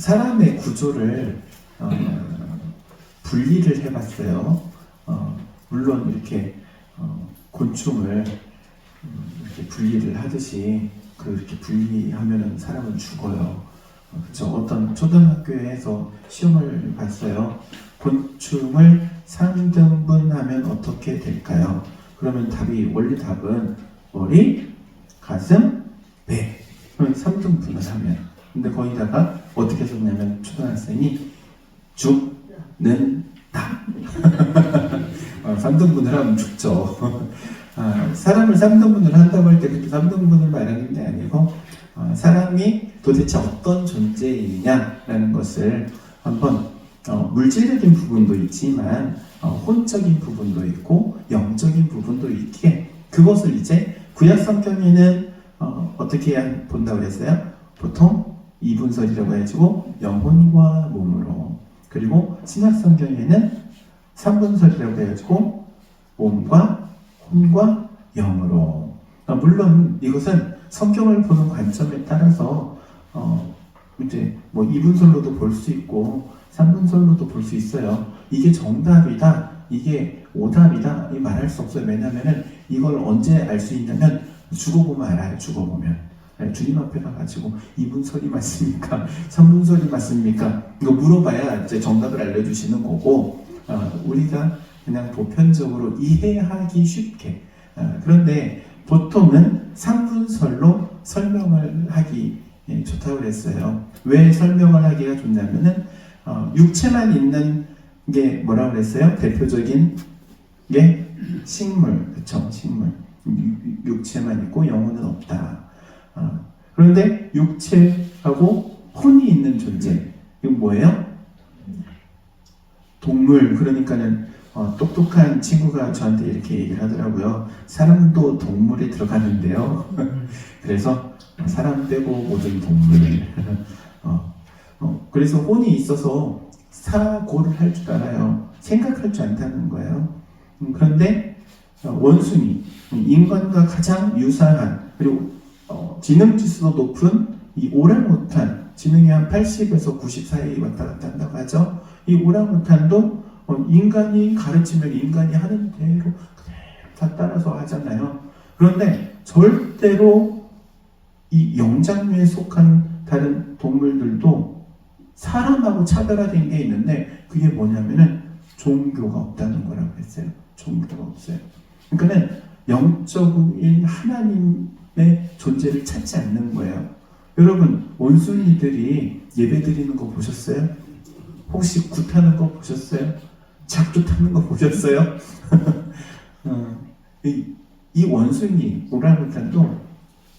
사람의 구조를 분리를 해봤어요. 물론 이렇게 곤충을 이렇게 분리를 하듯이 그렇게 분리하면은 사람은 죽어요. 그렇죠? 어떤 초등학교에서 시험을 봤어요. 곤충을 3등분하면 어떻게 될까요? 그러면 원리 답은 머리, 가슴, 배. 그럼 3등분을 하면. 근데 거기다가 어떻게 썼냐면 초등학생이 죽는다. 3등분을 하면 죽죠. 사람을 3등분을 한다고 할 때 그렇게 3등분을 말하는 게 아니고 사람이 도대체 어떤 존재이냐라는 것을 한번 물질적인 부분도 있지만 혼적인 부분도 있고 영적인 부분도 있기에 그것을 이제 구약 성경에는 어떻게 본다고 했어요? 보통 이분설이라고 해가지고 영혼과 몸으로, 그리고 신약 성경에는 삼분설이라고 해가지고 몸과 혼과 영으로. 물론 이것은 성경을 보는 관점에 따라서 이제 뭐 이분설로도 볼 수 있고 삼분설로도 볼 수 있어요. 이게 정답이다, 이게 오답이다 이 말할 수 없어요. 왜냐하면 이걸 언제 알 수 있냐면 죽어보면 알아요. 죽어보면. 주님 앞에 가가지고 이분설이 맞습니까? 삼분설이 맞습니까? 이거 물어봐야 이제 정답을 알려주시는 거고, 우리가 그냥 보편적으로 이해하기 쉽게. 그런데 보통은 삼분설로 설명을 하기 좋다고 그랬어요. 왜 설명을 하기가 좋냐면은 육체만 있는 게 뭐라고 그랬어요? 대표적인 게 식물, 그쵸? 식물. 육체만 있고 영혼은 없다. 그런데 육체하고 혼이 있는 존재, 이건 뭐예요? 동물. 그러니까는 똑똑한 친구가 저한테 이렇게 얘기를 하더라고요. 사람도 동물에 들어가는데요. 그래서 사람 빼고 모든 동물. 그래서 혼이 있어서 사고를 할 줄 알아요. 생각할 줄 안다는 거예요. 그런데 원숭이, 인간과 가장 유사한, 그리고 지능지수도 높은 이 오랑우탄, 지능이 한 80에서 90 사이 왔다 갔다 한다고 하죠. 이 오랑우탄도 인간이 가르치면 인간이 하는 대로 그대로 다 따라서 하잖아요. 그런데 절대로 이 영장류에 속한 다른 동물들도 사람하고 차별화된 게 있는데, 그게 뭐냐면은 종교가 없다는 거라고 했어요. 종교가 없어요. 그러니까는 영적인 하나님의 존재를 찾지 않는 거예요. 여러분, 원숭이들이 예배 드리는 거 보셨어요? 혹시 굿하는 거 보셨어요? 작두 타는 거 보셨어요? 이 원숭이, 오랑우탄도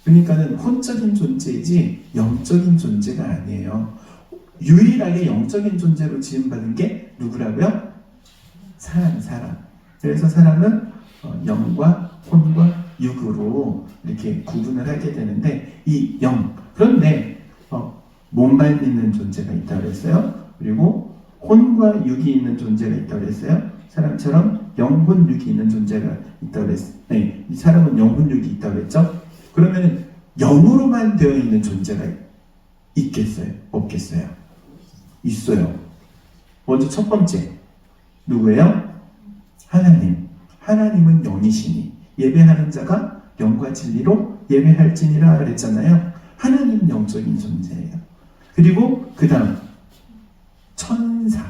그러니까는 혼적인 존재이지 영적인 존재가 아니에요. 유일하게 영적인 존재로 지음받은 게 누구라고요? 사람. 그래서 사람은 영과 혼과 육으로 이렇게 구분을 하게 되는데, 이 영, 그런데 몸만 있는 존재가 있다고 그랬어요. 그리고 혼과 육이 있는 존재가 있다고 그랬어요. 사람처럼 영혼 육이 있는 존재가 있다고 그랬어요. 네, 이 사람은 영혼 육이 있다고 그랬죠. 그러면 영으로만 되어 있는 존재가 있겠어요? 없겠어요? 있어요. 먼저 첫 번째 누구예요? 하나님. 하나님은 영이시니 예배하는 자가 영과 진리로 예배할지니라 그랬잖아요. 하나님은 영적인 존재예요. 그리고 그 다음 천사.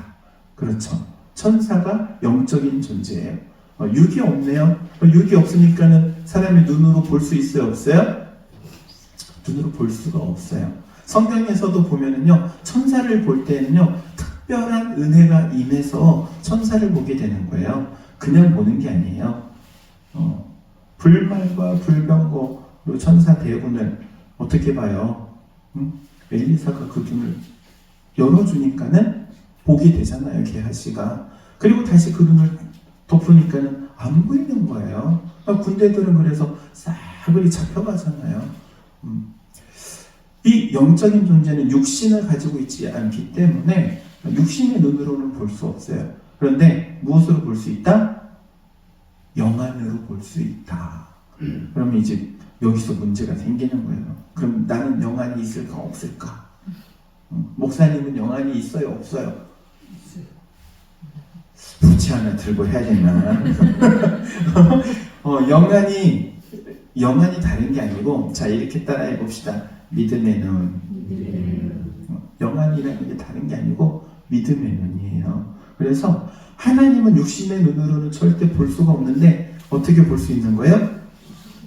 그렇죠. 천사가 영적인 존재예요. 육이 없네요. 육이 없으니까는 사람이 눈으로 볼 수 있어요? 없어요? 눈으로 볼 수가 없어요. 성경에서도 보면은요, 천사를 볼 때는요, 특별한 은혜가 임해서 천사를 보게 되는 거예요. 그냥 보는 게 아니에요. 불말과 불병거로 천사 대군을 어떻게 봐요? 엘리사가 그 눈을 열어주니까는 보게 되잖아요, 게하시가. 그리고 다시 그 눈을 덮으니까는 안 보이는 거예요. 군대들은 그래서 싸그리 잡혀가잖아요. 이 영적인 존재는 육신을 가지고 있지 않기 때문에 육신의 눈으로는 볼 수 없어요. 그런데 무엇으로 볼 수 있다? 영안으로 볼 수 있다. 그러면 이제 여기서 문제가 생기는 거예요. 그럼 나는 영안이 있을까 없을까? 목사님은 영안이 있어요, 없어요? 부채 하나 들고 해야 되나? 영안이 다른 게 아니고, 자, 이렇게 따라해 봅시다. 믿음의 눈. 영안이라는 게 다른 게 아니고 믿음의 눈이에요. 그래서 하나님은 육신의 눈으로는 절대 볼 수가 없는데 어떻게 볼 수 있는 거예요?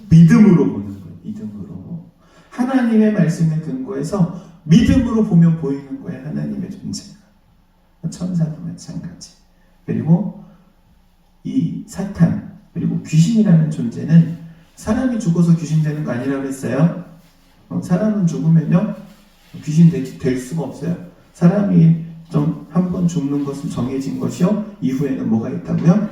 믿음으로 보는 거예요. 믿음으로. 하나님의 말씀에 근거해서 믿음으로 보면 보이는 거예요. 하나님의 존재가. 천사도 마찬가지. 그리고 이 사탄 그리고 귀신이라는 존재는 사람이 죽어서 귀신 되는 거 아니라고 했어요. 사람은 죽으면요 귀신 될 수가 없어요. 사람이 좀 한 번 죽는 것은 정해진 것이요 이후에는 뭐가 있다고요?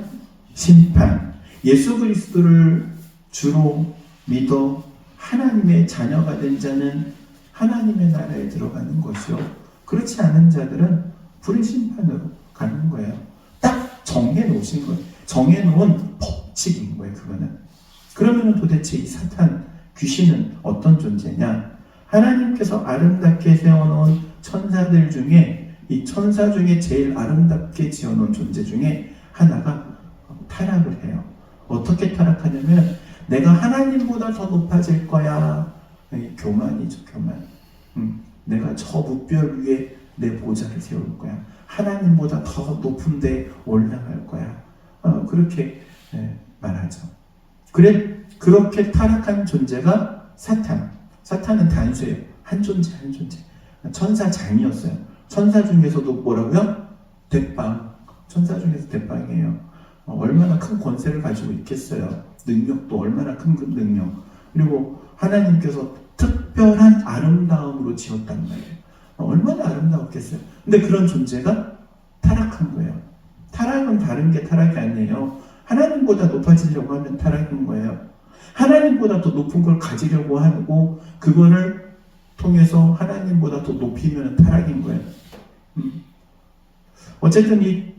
심판. 예수 그리스도를 주로 믿어 하나님의 자녀가 된 자는 하나님의 나라에 들어가는 것이요 그렇지 않은 자들은 불의 심판으로 가는 거예요. 딱 정해놓으신 거예요. 정해놓은 법칙인 거예요. 그거는. 그러면 도대체 이 사탄 귀신은 어떤 존재냐? 하나님께서 아름답게 세워놓은 천사들 중에 이 천사 중에 제일 아름답게 지어놓은 존재 중에 하나가 타락을 해요. 어떻게 타락하냐면 내가 하나님보다 더 높아질 거야. 교만이죠, 교만. 내가 저 무별 위에 내 보좌를 세울 거야. 하나님보다 더 높은 데 올라갈 거야. 그렇게 말하죠. 그렇게 타락한 존재가 사탄. 사탄은 단수예요. 한 존재, 한 존재. 천사장이었어요. 천사 중에서도 뭐라고요? 대빵. 천사 중에서 대빵이에요. 얼마나 큰 권세를 가지고 있겠어요. 능력도 얼마나 큰 능력. 그리고 하나님께서 특별한 아름다움으로 지었단 말이에요. 얼마나 아름다웠겠어요. 근데 그런 존재가 타락한 거예요. 타락은 다른 게 타락이 아니에요. 하나님보다 높아지려고 하면 타락인 거예요. 하나님보다 더 높은 걸 가지려고 하고 그거를 통해서 하나님보다 더 높이면 타락인 거예요. 어쨌든 이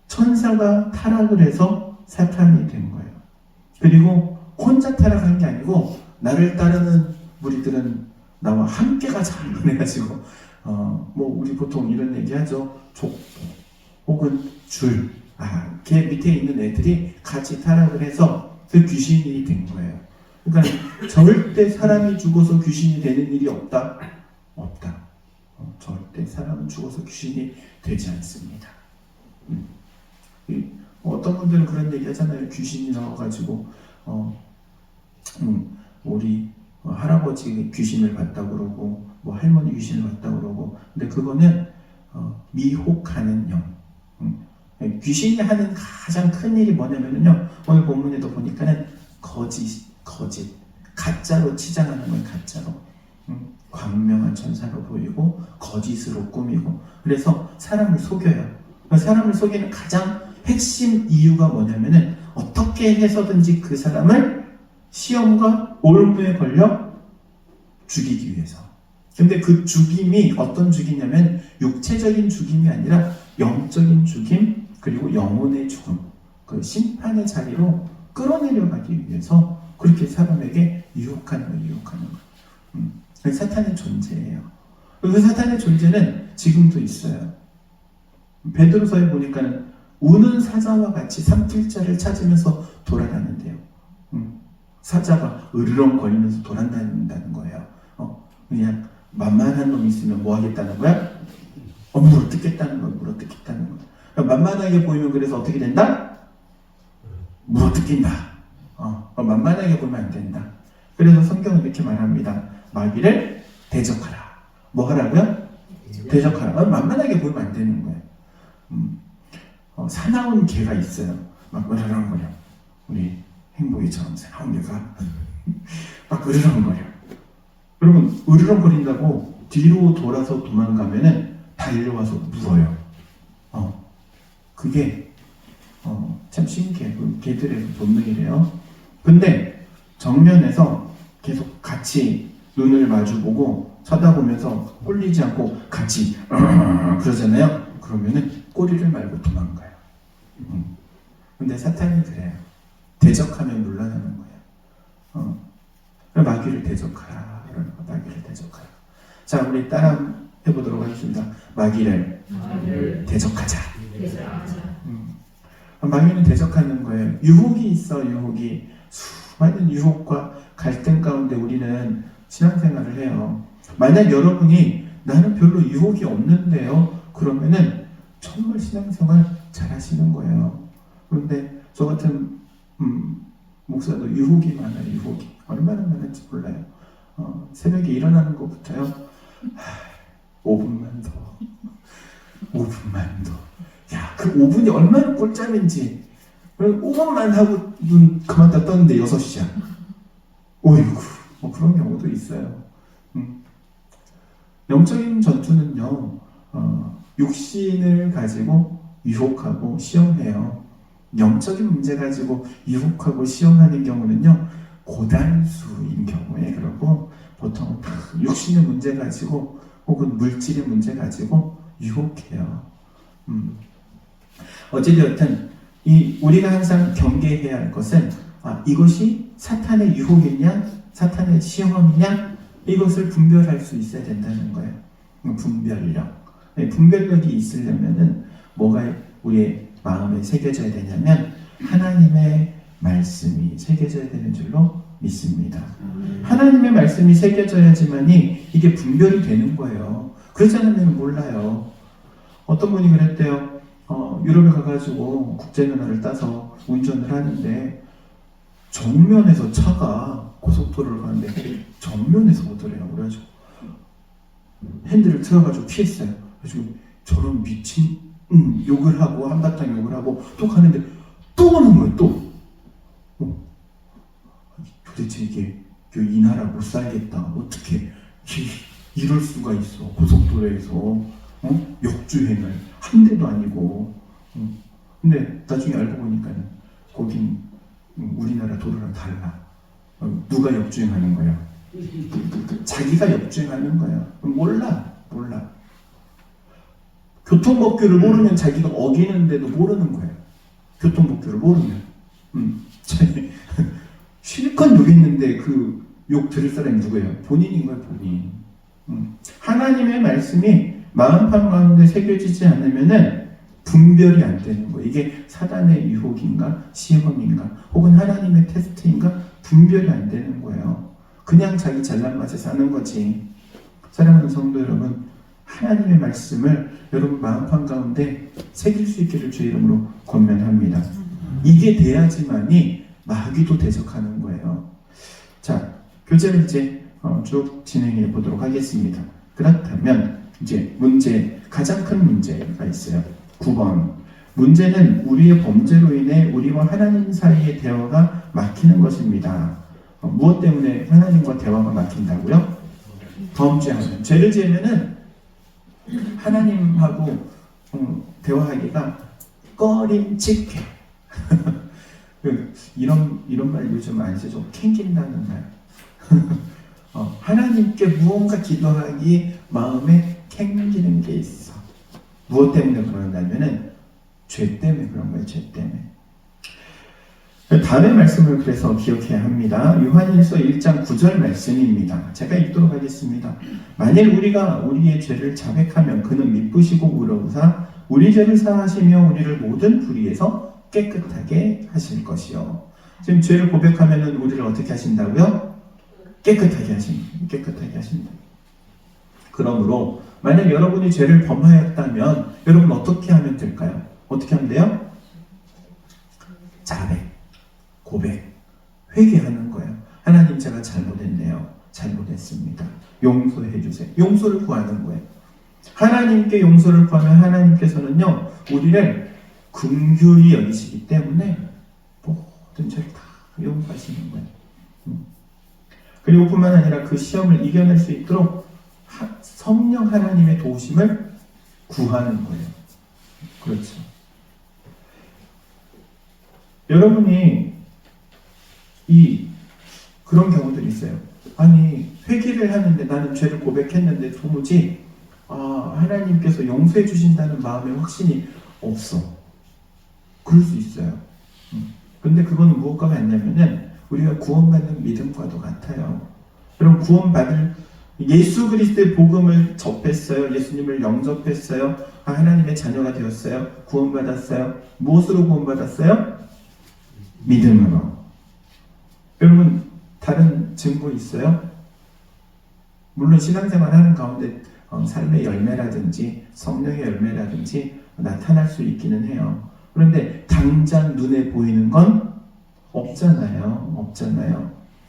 천사가 타락을 해서 사탄이 된 거예요. 그리고 혼자 타락한 게 아니고 나를 따르는 무리들은 나와 함께 가자 해가지고 우리 보통 이런 얘기하죠. 족보 혹은 줄. 걔 밑에 있는 애들이 같이 타락을 해서 그 귀신이 된 거예요. 그러니까 절대 사람이 죽어서 귀신이 되는 일이 없다. 없다. 절대 사람은 죽어서 귀신이 되지 않습니다. 어떤 분들은 그런 얘기 하잖아요. 귀신이 나와가지고 우리 할아버지 귀신을 봤다고 그러고 뭐 할머니 귀신을 봤다고 그러고 근데 그거는 미혹하는 영. 귀신이 하는 가장 큰 일이 뭐냐면요. 오늘 본문에도 보니까는 거짓, 가짜로 치장하는 거예요. 가짜로. 광명한 천사로 보이고 거짓으로 꾸미고 그래서 사람을 속여요. 사람을 속이는 가장 핵심 이유가 뭐냐면은 어떻게 해서든지 그 사람을 시험과 올무에 걸려 죽이기 위해서. 근데 그 죽임이 어떤 죽이냐면 육체적인 죽임이 아니라 영적인 죽임 그리고 영혼의 죽음 그 심판의 자리로 끌어내려가기 위해서 그렇게 사람에게 유혹하는 거예요. 사탄의 존재예요. 그 사탄의 존재는 지금도 있어요. 베드로서에 보니까는 우는 사자와 같이 삼킬자를 찾으면서 돌아다닌대요. 사자가 으르렁거리면서 돌아다닌다는 거예요. 그냥 만만한 놈이 있으면 뭐 하겠다는 거야? 물어뜯겠다는 거야. 물어뜯겠다는 거야. 그러니까 만만하게 보이면 그래서 어떻게 된다? 물어뜯긴다. 만만하게 보면 안 된다. 그래서 성경은 이렇게 말합니다. 마귀를 대적하라. 뭐 하라고요? 대적하라. 만만하게 보면 안 되는 거예요. 사나운 개가 있어요. 막 으르렁거려. 우리 행복이처럼 사나운 개가 막 으르렁거려. 그러면 으르렁거린다고 뒤로 돌아서 도망가면은 달려와서 물어요. 그게 참 신기해. 개들의 본능이래요. 근데 정면에서 계속 같이 눈을 마주보고 쳐다보면서 꼴리지 않고 같이 그러잖아요. 그러면은 꼬리를 말고 도망가요. 근데 사탄이 그래요. 대적하면 물러나는 거예요. 마귀를 대적하라. 마귀를 대적하라. 자, 우리 따라 해보도록 하겠습니다. 마귀를 대적하자. 마귀는 대적하는 거예요. 유혹이 있어, 유혹이. 수많은 유혹과 갈등 가운데 우리는 신앙생활을 해요. 만약 여러분이 나는 별로 유혹이 없는데요, 그러면은 정말 신앙생활 잘 하시는 거예요. 그런데 저 같은 목사도 유혹이 많아요. 유혹이 얼마나 많은지 몰라요. 새벽에 일어나는 것부터요, 5분만 더 5분만 더. 야, 그 5분이 얼마나 꿀잠인지. 5분만 하고 눈 그만 다 떴는데 6시야. 오이구, 뭐 그런 경우도 있어요. 영적인 전투는요, 육신을 가지고 유혹하고 시험해요. 영적인 문제 가지고 유혹하고 시험하는 경우는요, 고단수인 경우에 그러고, 보통 육신의 문제 가지고 혹은 물질의 문제 가지고 유혹해요. 어찌되었든 우리가 항상 경계해야 할 것은, 이것이 사탄의 유혹이냐 사탄의 시험이냐, 이것을 분별할 수 있어야 된다는 거예요. 분별력. 분별력이 있으려면은 뭐가 우리의 마음에 새겨져야 되냐면 하나님의 말씀이 새겨져야 되는 줄로 믿습니다. 하나님의 말씀이 새겨져야지만이 이게 분별이 되는 거예요. 그렇지 않으면 몰라요. 어떤 분이 그랬대요. 유럽에 가가지고 국제면허를 따서 운전을 하는데 정면에서 차가 고속도로를 가는데 정면에서 오더래요. 그래가지고 핸들을 틀어가지고 피했어요. 그래가지고 저런 미친 욕을 하고 한바탕 욕을 하고 또 가는데 또 오는 거예요. 또 도대체 이게 이 나라 못 살겠다. 어떻게 이럴 수가 있어. 고속도로에서 역주행을 한 대도 아니고. 근데 나중에 알고 보니까는 거긴 우리나라 도로랑 달라. 누가 역주행하는 거야? 자기가 역주행하는 거야. 몰라. 교통법규를 모르면 자기가 어기는데도 모르는 거예요. 교통법규를 모르면. 실컷 욕했는데 그 욕 들을 사람이 누구예요? 본인인 거예요, 본인. 하나님의 말씀이 마음판 가운데 새겨지지 않으면은 분별이 안 되는 거예요. 이게 사단의 유혹인가, 시험인가, 혹은 하나님의 테스트인가, 분별이 안 되는 거예요. 그냥 자기 잘난 맛에 사는 거지. 사랑하는 성도 여러분, 하나님의 말씀을 여러분 마음판 가운데 새길 수 있기를 주의 이름으로 권면합니다. 이게 돼야지만이 마귀도 대적하는 거예요. 자, 교재를 이제 쭉 진행해 보도록 하겠습니다. 그렇다면 이제 문제, 가장 큰 문제가 있어요. 9번. 문제는 우리의 범죄로 인해 우리와 하나님 사이의 대화가 막히는 것입니다. 무엇 때문에 하나님과 대화가 막힌다고요? 범죄하면. 죄를 지으면은 하나님하고 대화하기가 꺼림칙해. 이런 말 요즘 안 쓰죠. 캥긴다는 말. 하나님께 무언가 기도하기 마음에 캥기는 게 있어. 무엇 때문에 그러냐면은 죄 때문에 그런 거예요. 죄 때문에. 다음의 말씀을 그래서 기억해야 합니다. 요한일서 1장 9절 말씀입니다. 제가 읽도록 하겠습니다. 만일 우리가 우리의 죄를 자백하면 그는 미쁘시고 의로우사 우리 죄를 사하시며 우리를 모든 불의에서 깨끗하게 하실 것이요. 지금 죄를 고백하면 우리를 어떻게 하신다고요? 깨끗하게 하신다. 그러므로 만약 여러분이 죄를 범하였다면 여러분 어떻게 하면 될까요? 어떻게 하면 돼요? 자백, 고백, 회개하는 거예요. 하나님, 제가 잘못했네요. 잘못했습니다. 용서해 주세요. 용서를 구하는 거예요. 하나님께 용서를 구하면 하나님께서는요, 우리를 긍휼히 여기시기 때문에 모든 죄를 다 용서하시는 거예요. 그리고 뿐만 아니라 그 시험을 이겨낼 수 있도록 성령 하나님의 도우심을 구하는 거예요. 그렇죠. 여러분이 그런 경우들이 있어요. 아니, 회개를 하는데 나는 죄를 고백했는데 도무지 하나님께서 용서해 주신다는 마음의 확신이 없어. 그럴 수 있어요. 근데 그거는 무엇과 같냐면은 우리가 구원받는 믿음과도 같아요. 여러분, 구원받을 예수 그리스도의 복음을 접했어요. 예수님을 영접했어요. 하나님의 자녀가 되었어요. 구원받았어요. 무엇으로 구원받았어요? 믿음으로. 여러분 다른 증거 있어요? 물론 신앙생활 하는 가운데 삶의 열매라든지 성령의 열매라든지 나타날 수 있기는 해요. 그런데 당장 눈에 보이는 건 없잖아요.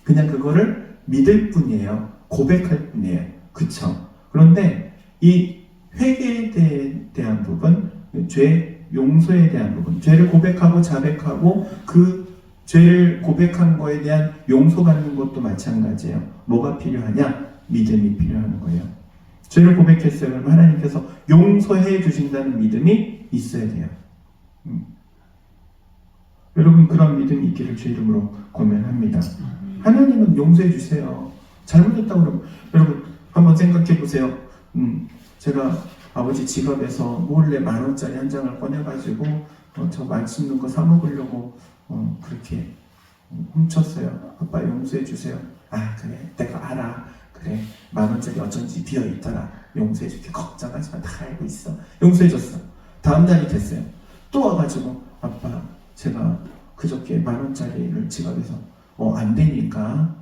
그냥 그거를 믿을 뿐이에요. 고백할 뿐이에요. 그쵸? 그런데 이 회개에 대한 부분, 죄 용서에 대한 부분, 죄를 고백하고 자백하고 그 죄를 고백한 거에 대한 용서받는 것도 마찬가지예요. 뭐가 필요하냐? 믿음이 필요한 거예요. 죄를 고백했어요. 그럼 하나님께서 용서해 주신다는 믿음이 있어야 돼요. 여러분 그런 믿음이 있기를 주 이름으로 권면합니다. 하나님은 용서해 주세요. 잘못했다고 그러면 여러분 한번 생각해 보세요. 제가 아버지 지갑에서 몰래 10,000원짜리 한 장을 꺼내가지고 저 맛있는 거 사 먹으려고 그렇게 훔쳤어요. 아빠 용서해 주세요. 아 그래 내가 알아. 그래 10,000원짜리 어쩐지 비어있더라. 용서해 줄게. 걱정하지 마. 다 알고 있어. 용서해 줬어. 다음 달이 됐어요. 또 와가지고 아빠 제가 그저께 10,000원짜리를 지갑에서 안 되니까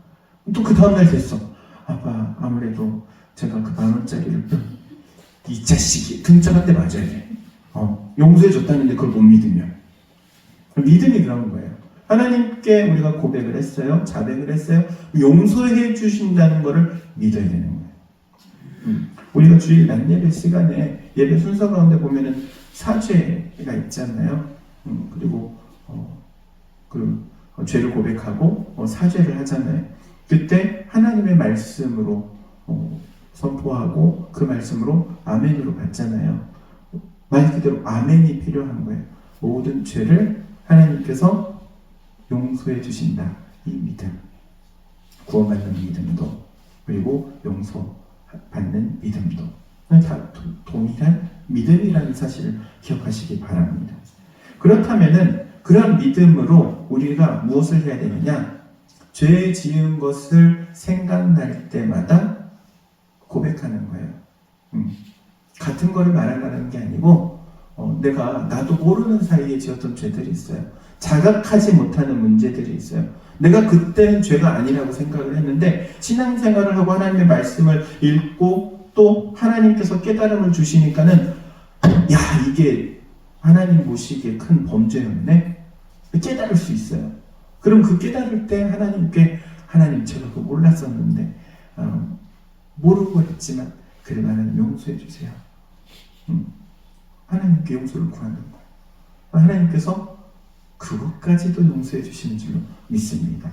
또 그 다음날 됐어. 아빠 아무래도 제가 그 10,000원짜리를 이 자식이 등짝한테 맞아야 돼. 용서해 줬다는데 그걸 못 믿으면 믿음이 그런 거예요. 하나님께 우리가 고백을 했어요. 자백을 했어요. 용서해 주신다는 것을 믿어야 되는 거예요. 우리가 주일 낮 예배 시간에 예배 순서 가운데 보면은 사죄가 있잖아요. 그리고 죄를 고백하고 사죄를 하잖아요. 그때 하나님의 말씀으로 선포하고 그 말씀으로 아멘으로 받잖아요. 말 그대로 아멘이 필요한 거예요. 모든 죄를 하나님께서 용서해 주신다. 이 믿음, 구원받는 믿음도 그리고 용서받는 믿음도 다 동일한 믿음이라는 사실을 기억하시기 바랍니다. 그렇다면은 그런 믿음으로 우리가 무엇을 해야 되느냐? 죄 지은 것을 생각날 때마다 고백하는 거예요. 같은 거를 말하는 게 아니고 나도 모르는 사이에 지었던 죄들이 있어요. 자각하지 못하는 문제들이 있어요. 내가 그때는 죄가 아니라고 생각을 했는데 신앙생활을 하고 하나님의 말씀을 읽고 또 하나님께서 깨달음을 주시니까는 야 이게 하나님 보시기에 큰 범죄였네? 깨달을 수 있어요. 그럼 그 깨달을 때 하나님께 하나님 제가 그거 몰랐었는데 모르고 했지만 그래도 하나님 용서해 주세요. 하나님께 용서를 구하는 거예요. 하나님께서 그것까지도 용서해 주시는 줄로 믿습니다.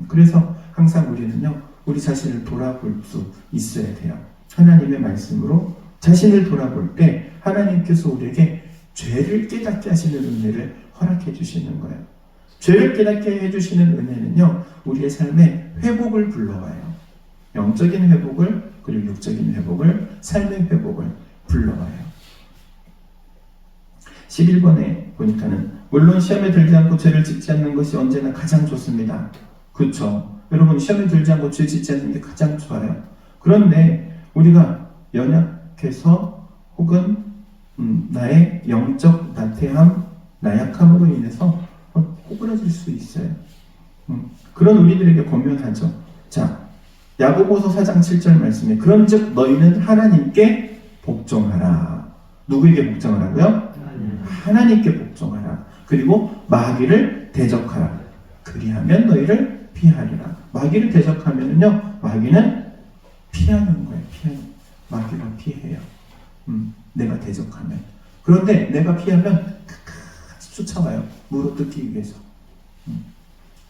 그래서 항상 우리는요 우리 자신을 돌아볼 수 있어야 돼요. 하나님의 말씀으로 자신을 돌아볼 때 하나님께서 우리에게 죄를 깨닫게 하시는 은혜를 허락해 주시는 거예요. 죄를 깨닫게 해주시는 은혜는요 우리의 삶에 회복을 불러와요. 영적인 회복을 그리고 육적인 회복을 삶의 회복을 불러와요. 11번에 보니까는 물론 시험에 들지 않고 죄를 짓지 않는 것이 언제나 가장 좋습니다. 그렇죠? 여러분 시험에 들지 않고 죄 짓지 않는 게 가장 좋아요. 그런데 우리가 연약해서 혹은 나의 영적 나태함, 나약함으로 인해서 꼬부라질 수 있어요. 그런 우리들에게 권면하죠. 자, 야고보서 4장 7절 말씀에 그런즉 너희는 하나님께 복종하라. 누구에게 복종하라고요? 하나님께 복종하라. 그리고 마귀를 대적하라. 그리하면 너희를 피하리라. 마귀를 대적하면은요, 마귀는 피하는 거예요. 마귀가 피해요. 내가 대적하면. 그런데 내가 피하면 끝까지 쫓아와요. 물어뜯기 위해서.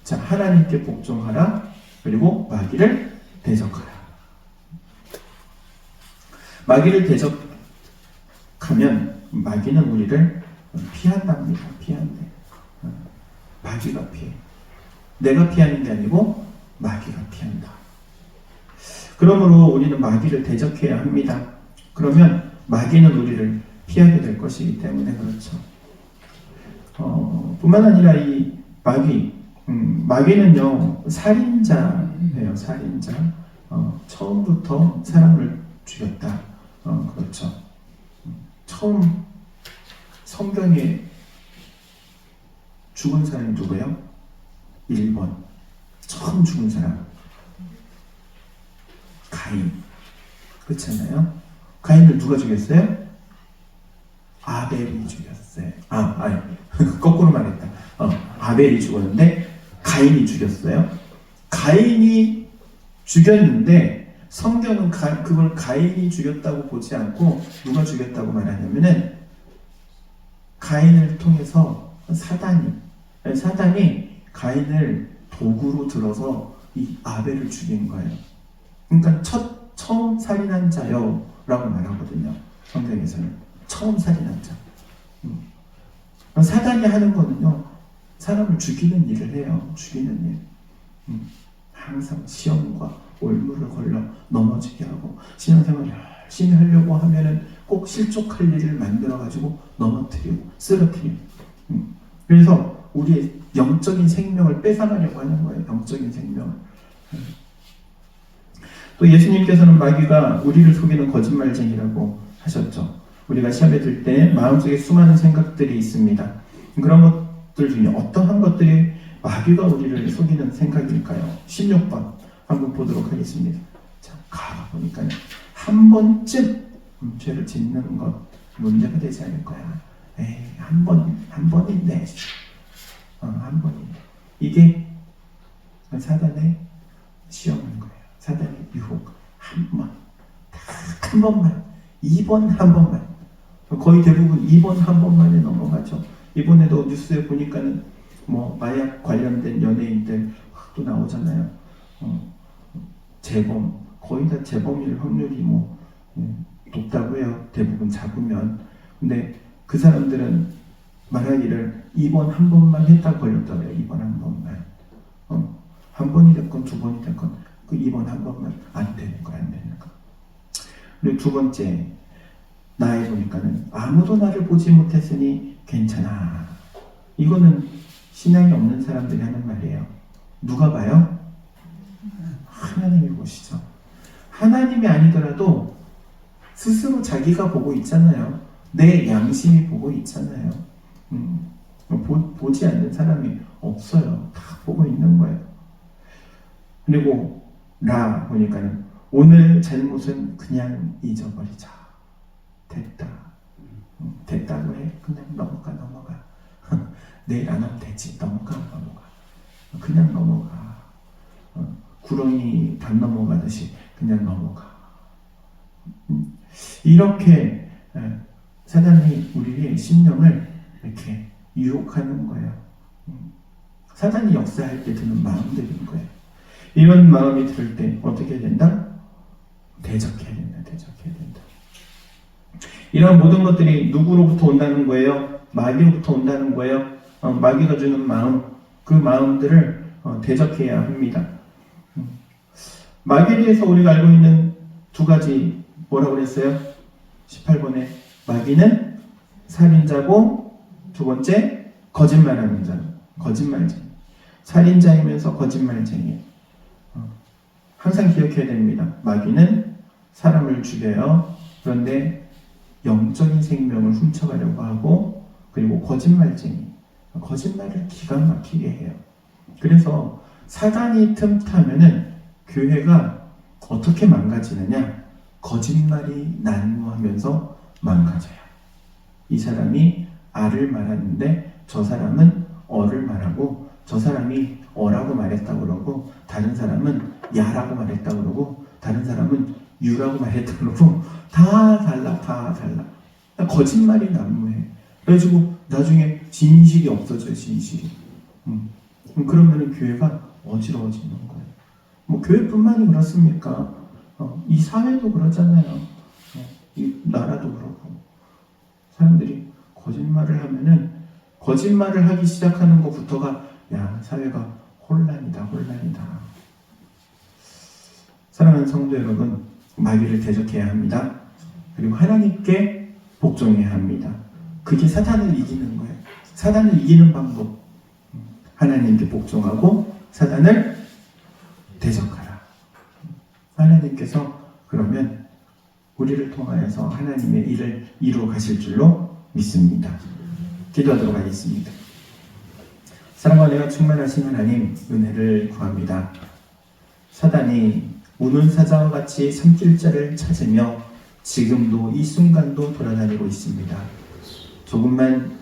자, 하나님께 복종하라. 그리고 마귀를 대적하라. 마귀를 대적하면 마귀는 우리를 피한답니다. 피한대. 마귀가 피해. 내가 피하는 게 아니고 마귀가 피한다. 그러므로 우리는 마귀를 대적해야 합니다. 그러면 마귀는 우리를 피하게 될 것이기 때문에 그렇죠. 뿐만 아니라 이 마귀는요 살인자예요. 살인자. 처음부터 사람을 죽였다. 그렇죠. 처음 성경에 죽은 사람이 누구예요? 1번. 처음 죽은 사람. 가인. 그렇잖아요. 가인을 누가 죽였어요? 아벨이 죽였어요. 아니. 거꾸로 말했다. 아벨이 죽었는데 가인이 죽였어요. 가인이 죽였는데 성경은 그걸 가인이 죽였다고 보지 않고 누가 죽였다고 말하냐면은 가인을 통해서 사단이 가인을 도구로 들어서 이 아벨을 죽인 거예요. 그러니까 처음 살인한 자요 라고 말하거든요. 성경에서는 처음 살인한 자. 사단이 하는 거는요, 사람을 죽이는 일을 해요. 죽이는 일. 항상 시험과 올무를 걸러 넘어지게 하고, 신앙생활을 열심히 하려고 하면은 꼭 실족할 일을 만들어가지고 넘어뜨리고 쓰러뜨리고. 그래서 우리의 영적인 생명을 뺏어가려고 하는 거예요. 영적인 생명을. 또 예수님께서는 마귀가 우리를 속이는 거짓말쟁이라고 하셨죠. 우리가 시험에 들 때 마음속에 수많은 생각들이 있습니다. 그런 것들 중에 어떠한 것들이 마귀가 우리를 속이는 생각일까요? 16번 한번 보도록 하겠습니다. 자, 가보니까 한 번쯤 죄를 짓는 것 문제가 되지 않을 거야. 에이, 한 번인데. 한 번인데. 이게 사단의 시험인 거예요. 사단의 유혹. 한 번만. 2번 한 번만. 거의 대부분 2번 한 번만에 넘어가죠. 이번에도 뉴스에 보니까는 마약 관련된 연예인들 또 나오잖아요. 재범. 거의 다 재범일 확률이 높다고 해요. 대부분 잡으면. 근데 그 사람들은 말하기를 2번 한 번만 했다 걸렸다고 해요. 2번 한 번만. 한 번이 됐건 두 번이 됐건 그 2번 한 번만 안 되는 거야. 안 되는 거. 그리고 두 번째, 나에 보니까는 아무도 나를 보지 못했으니 괜찮아. 이거는 신앙이 없는 사람들이 하는 말이에요. 누가 봐요? 하나님이 보시죠. 하나님이 아니더라도 스스로 자기가 보고 있잖아요. 내 양심이 보고 있잖아요. 보지 않는 사람이 없어요. 다 보고 있는 거예요. 그리고 라 보니까는 오늘 잘못은 그냥 잊어버리자. 됐다고 해. 그냥 넘어가. 내일 안 하면 되지. 넘어가. 그냥 넘어가. 구렁이 반 넘어가듯이 그냥 넘어가. 이렇게 사단이 우리의 심령을 이렇게 유혹하는 거예요. 사단이 역사할 때 드는 마음들인 거예요. 이런 마음이 들 때 어떻게 해야 된다? 대적해야 된다. 이런 모든 것들이 누구로부터 온다는 거예요? 마귀로부터 온다는 거예요. 마귀가 주는 마음, 그 마음들을 대적해야 합니다. 마귀에 대해서 우리가 알고 있는 두 가지 뭐라고 그랬어요? 18번에 마귀는 살인자고 두 번째 거짓말하는 자, 거짓말쟁이. 살인자이면서 거짓말쟁이. 항상 기억해야 됩니다. 마귀는 사람을 죽여요. 그런데 영적인 생명을 훔쳐가려고 하고, 그리고 거짓말쟁이. 거짓말을 기가 막히게 해요. 그래서 사단이 틈타면은 교회가 어떻게 망가지느냐? 거짓말이 난무하면서 망가져요. 이 사람이 아를 말하는데 저 사람은 어를 말하고, 저 사람이 어라고 말했다고 그러고, 다른 사람은 야라고 말했다고 그러고, 다른 사람은 유라고 말했다고 그러고, 다 달라. 거짓말이 난무해. 그래가지고 나중에 진실이 없어져요. 진실이. 그러면 교회가 어지러워지는 거예요. 교회뿐만이 그렇습니까? 이 사회도 그러잖아요. 이 나라도 그렇고. 사람들이 거짓말을 하면은, 거짓말을 하기 시작하는 것부터가 사회가 혼란이다. 사랑하는 성도 여러분, 마귀를 대적해야 합니다. 그리고 하나님께 복종해야 합니다. 그게 사탄을 이기는 거예요. 사탄을 이기는 방법. 하나님께 복종하고 사탄을 대적하라. 하나님께서 그러면 우리를 통하여서 하나님의 일을 이루어 가실 줄로 믿습니다. 기도하도록 하겠습니다. 사랑과 은혜가 충만하신 하나님, 은혜를 구합니다. 사단이 우는 사자와 같이 삼킬 자를 찾으며 지금도 이 순간도 돌아다니고 있습니다. 조금만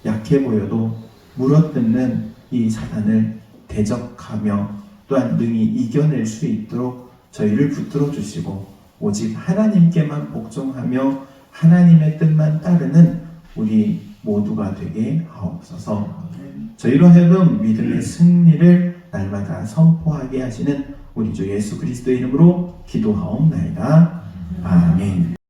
약해 보여도 물어뜯는 이 사단을 대적하며 또한 능히 이겨낼 수 있도록 저희를 붙들어 주시고 오직 하나님께만 복종하며 하나님의 뜻만 따르는 우리 모두가 되게 하옵소서. 저희로 하여금 믿음의 승리를 날마다 선포하게 하시는 우리 주 예수 그리스도의 이름으로 기도하옵나이다. 아멘.